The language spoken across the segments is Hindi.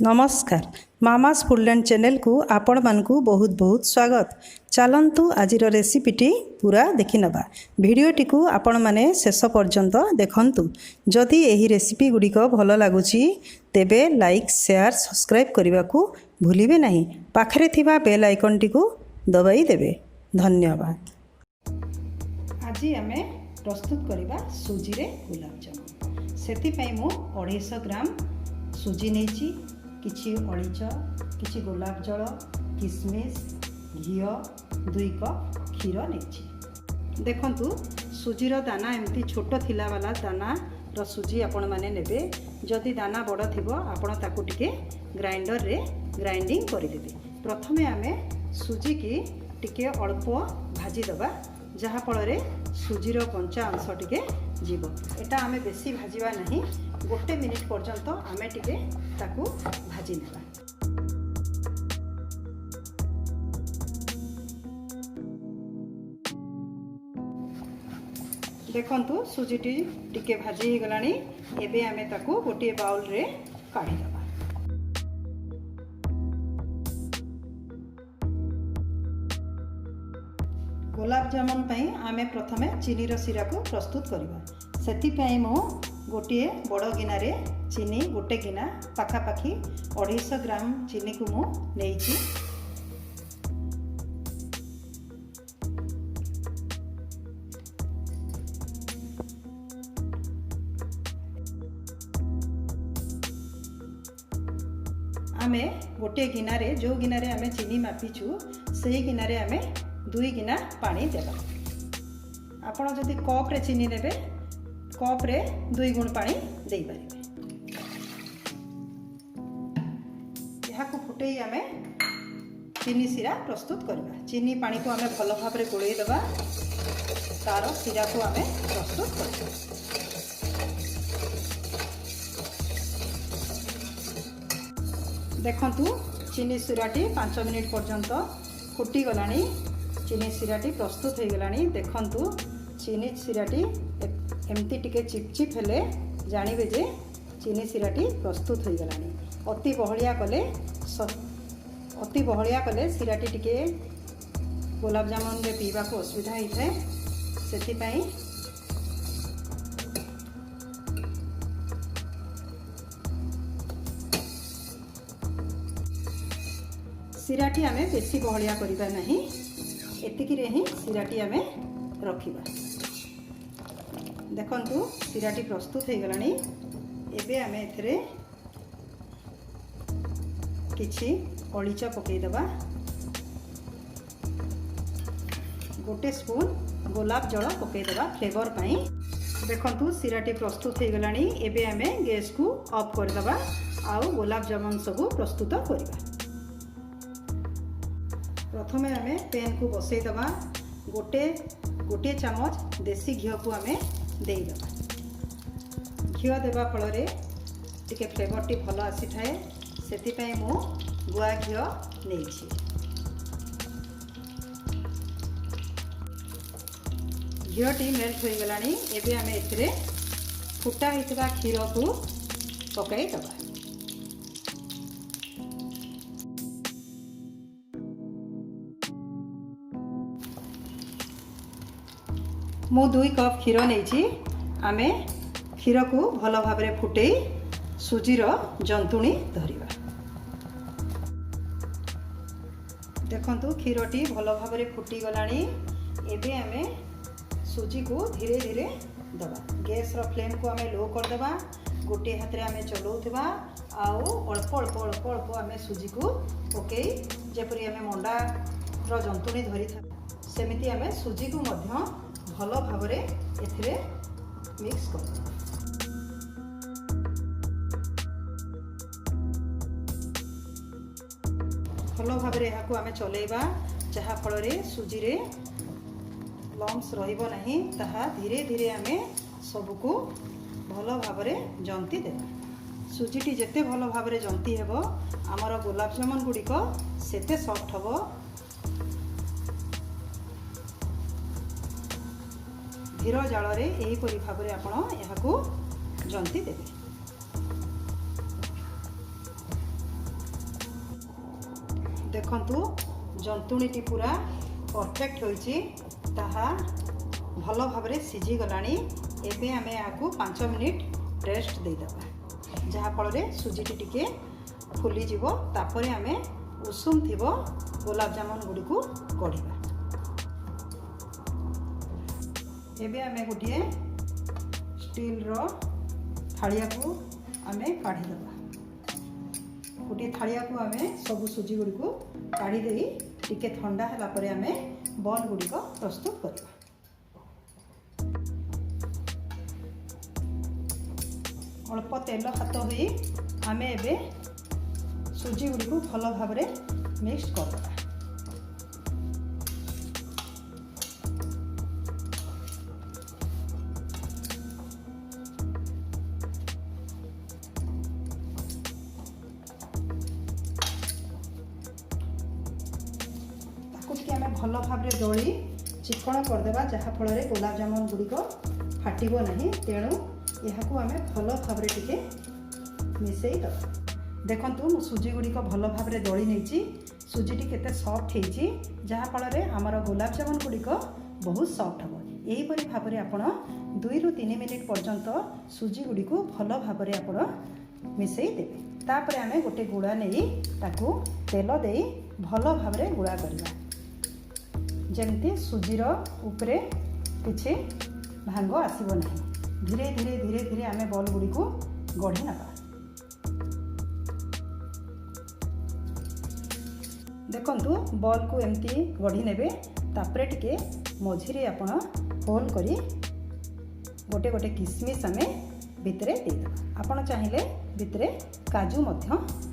नमस्कार मामास फूडलैंड चैनल को आपण मानकु बहुत बहुत स्वागत। चलंतु आजिर रेसिपीटी पूरा देखि नबा। भिडियोटी को आपण माने शेष पर्यंत देखंतु। जदि एही रेसिपी गुडिक भल लागुची तेबे लाइक शेयर सब्सक्राइब करने को भूलिबे नहीं। पाखरे थिबा बेल आइकन टी को दबाई देबे। धन्यवाद। आज आमे प्रस्तुत करबा सुजी रे गुलाब जामुन। सेति पई मु 250 ग्राम सुजी नेची, किछि अळीच, किछि गोलाप जल, किशमिश, घिओ, 2 कप क्षीर नेछि। देखंतु सुजीर दाना एमती छोट थिला वाला दाना रो सुजी आपण माने नेबे। जदि दाना बड़ थिबो आपण ताकू टिके ग्राइंडर रे ग्राइंडिंग करि देबे। प्रथमे आमे सुजी की टिके अल्प भाजी दबा, जहा फल रे सुजीर कंचा अंश टिके जीव। एटा आमे बेसी भाजीबा नहीं, 1 मिनिट पर्यंत आमे टिके ताकू भाजी नेबा। देखंतु सुजीटी टिके भाजी ही गलानी। एबे आमे ताकू गोटे बाउल रे काढी दबा। गुलाब जामुन पई आमे प्रथमे चीनी रो सिरा को प्रस्तुत करबा। सेति पई मो गोटे बड़ गिनारे चीनी, गोटे गिना पाखापाखि 250 ग्राम चीनी को मु नेइछि। आमे गोटे गिनारे जो गिनारे आमे चीनी मापिछु सेही गिनारे आमे 2 गिना पानी देबा। आपण जदि कप रे चीनी नेबे कप रे 2 गुण पानी देई पारिबे। यहा को फुटेई आमे चीनी सिरा प्रस्तुत करबा। चीनी पानी को आमे भलो भाव रे गोळेई देबा। तार सिरा को आमे प्रस्तुत करबा। देखंतु चीनी सिराटी 5 मिनिट पर्यंत फुटी गलानी। चीनी सिराटी प्रस्तुत हो गलानी। देखंतु चीनी सिराटी एमती टिके चिपचिप हेले जानिबे जे चीनी सिराटी प्रस्तुत हो गलानी। अति बहलिया कले सिराटी टिके गुलाब जामुन रे पीबा को असुविधा होइथे। सेति पई सिराटी आमे बेसी बहलिया करिबा नहीं। एतिकी रे ही सिराटी आमे रखिबा। देखंतु सिराटी प्रस्तुत हो गलानी। एबे आमे एथरे किछि अळीच पकई दबा। गोटे स्पून गोलाप जल पकई दबा फ्लेवर पई। देखंतु सिराटी प्रस्तुत हो गलानी। एबे आमे गैस को ऑफ कर दबा आउ गोलाप जामुन सब प्रस्तुत करबा। प्रथमे आमे पैन को बसई दबा। गोटे चामच देसी घिओ को आमे देई दबा। घिओ देबा फल रे टिके फ्लेवर टी भलो आसी थाए। सेति पई मु गुआ घिओ नेछि। घिओ टी मेल्ट होई गलानी। एबे आमे एथरे फुटा हितबा क्षीर को पकाई दबा। मु 2 कप क्षीर नेछि। आमे क्षीर को भलो भाव रे फुटेई सुजीर जंतुणी धरिबा। देखंतु क्षीरटी भलो भाव रे फुटी गलानी। एबे आमे सुजी को धीरे धीरे दबा। गैस रो फ्लेम को आमे लो कर दबा। गोटे हाथ रे आमे चलौथबा आउ अल्प अल्प अल्प अल्प आमे सुजी को पकेई जेपरि आमे मंडा रो जंतुणी धरि था सेमिति आमे सुजी को मध्य भलो भाव रे एथिरे मिक्स कर। भलो भाव रे एहाको आमे चलेबा, जहा फल रे सुजी रे लम्स रहिबो नहीं। ताहा धीरे धीरे आमे सबको भलो भाव रे जंती देबा। सुजीटी जेते भलो भाव रे जंती हेबो हमर गुलाब जामुन गुडी को सेते सॉफ्ट हबो। धीर जाल रे एही परि भाव रे आपण एहाको जंती देबे। देखंतु जंतुणीटी पूरा परफेक्ट होइछि ताहा भल भाव सिझी गलानी। एबे आमे याकू 5 मिनिट रेस्ट दे देबा जहा फल रे सुजीटी टिके फुली जीवो। तापरे आमे उषुम थिबो गुलाब जामुन गुडी को कढिबा। एबे आमे गोटिए स्टील रो थालिया को आमे काढी देबा। गोटे थालिया को आमे सब सुजी गुडी को काढी देई टिके ठंडा हला परे आमे बॉल गुडी को प्रस्तुत करबा। अल्प तेल हाथ होई आमे एबे सुजी गुडी को भल भाव मिक्स करबा। भल भाव दली चिकण करदेबा जहा फल गुलाब जामुन गुड़िक फाटब नहीं। तेणु यह भल भाव टिके मिसई दबा। देखंतु मु सुजी गुड़िक भल भाव दली नहीं। सुजीटी केते सॉफ्ट होइछि जहा फल आमर गुलाब जामुन गुड़िक बहुत सॉफ्ट हम। यहीपरि भाव में आपण 2 ରୁ 3 मिनिट पर्यंत सुजी गुड़ी को भल भाव में आपण मिसई देबे। तापर आमे गोटे गुड़ा नहीं ताकू तेल दे भल भाव में गुड़ा करवा जमती सुजीर उपरे किछि भांग आसीबो नहीं। धीरे धीरे धीरे धीरे आमे बॉल गुड़ी को गढ़ी नबा। देखंतु बॉल को एमती गढ़ी नेबे। तापरे टिके मझिरे आपण होल करी गोटे गोटे किसमिस आमे भितरे दे देबा। आपण चाहिले भितरे काजू मध्य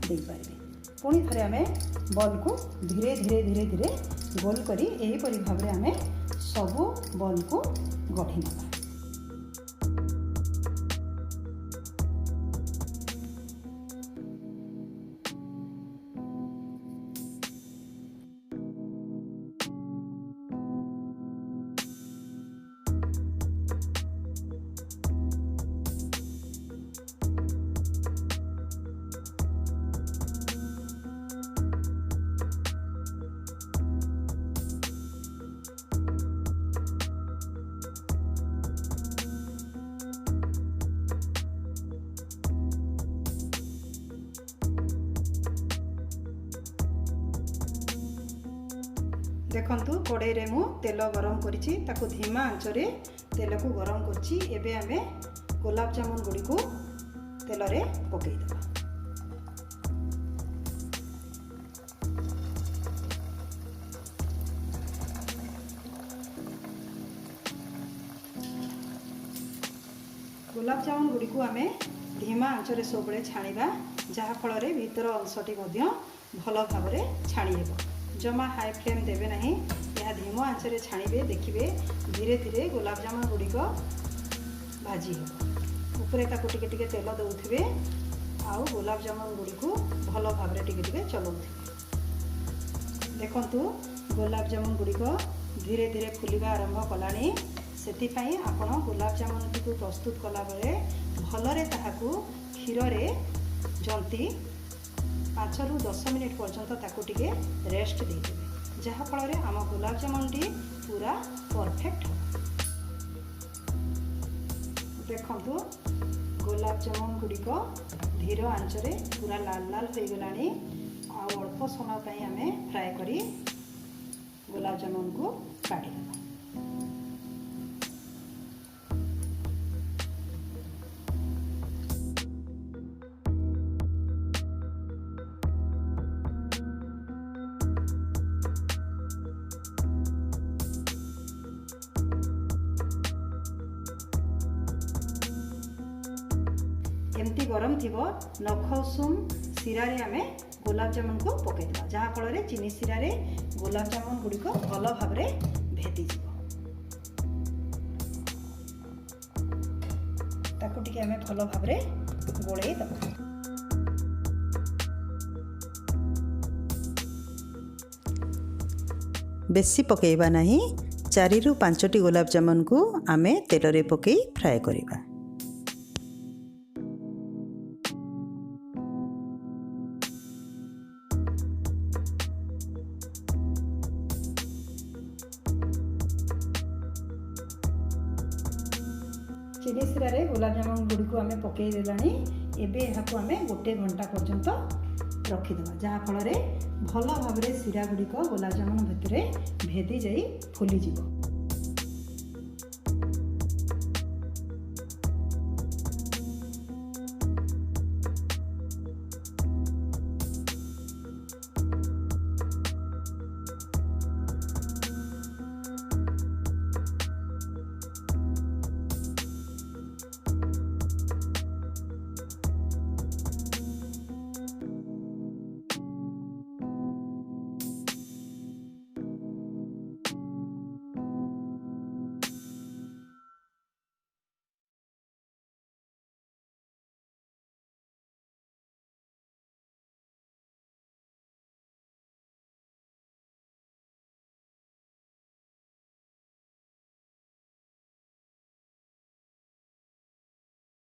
दे पारिबे। पुणी थरे आमे बॉल को धीरे धीरे धीरे धीरे गोल करी एही परि भाव में आमे सबु बॉल को गढ़ी नबा। देखंतु कड़ाई रे मु तेल गरम करिछि ताकू धीमा आंच रे तेल को गरम करछि। एबे आमे गुलाब जामुन गुडी को तेल रे पकई देबा। गुलाब जामुन गुडी को आमे धीमा आंच रे सबले छाणीबा जहा फल रे भीतर अंशटी मध्य भल भाव रे छाणी हेबो। जमा हाई फ्लेम देवे नहीं। यह धीम आंच रे छाणीबे। देखिए धीरे धीरे गुलाब जामुन गुड़िक भाजी हो। उपरे ताको टिके टिके तेल दउथिबे आउ गुलाब जामुन गुड़ी को भल भाव रे टिके टिके चलाउथिबे। देखंतु गुलाब जामुन गुड़िक धीरे धीरे फुलिबा आरंभ कलानी। सेतिपई आपण गुलाब जामुन को प्रस्तुत कला बेले भलरे ताहाकू क्षीर रे जंती 5 ରୁ 10 मिनिट पर्यंत ताकू टिके रेस्ट दे देबे जहा फल रे आम गुलाब जामुन टी पूरा परफेक्ट हो। देखंतु गुलाब जामुन गुड़िक धीर आंच रे पूरा लाल लाल हो गलानी। आ अल्प समय पई आमे फ्राई करी गुलाब जामुन को काटी देबा। एमती गरम थिबो नख उषुम सिरा रे आमे गुलाब जामुन को पकई देबा जहा फल रे चीनी सिरा रे गुलाब जामुन गुड़ी को भल भाव रे भेदी जिवो। ताकू टिके आमे भल भाव रे गोळेई देबा। बेसी पकेइबा नहीं। 4 ରୁ 5ଟି गुलाब जामुन को आमे तेल रे पकई फ्राई करिबा। ଚିନି ଶିରାରେ ଗୋଲାପଜାମୁନ ଗୁଡ଼ିକୁ ଆମେ ପକାଇ ଦେଲାଣି। ଏବେ ଏହାକୁ ଆମେ 1 ଘଣ୍ଟା ପର୍ଯ୍ୟନ୍ତ ରଖିଦେବା, ଯାହାଫଳରେ ଭଲ ଭାବରେ ଶିରା ଗୁଡ଼ିକ ଗୋଲାପଜାମୁନ ଭିତରେ ଭେଦି ଯାଇ ଫୁଲିଯିବ।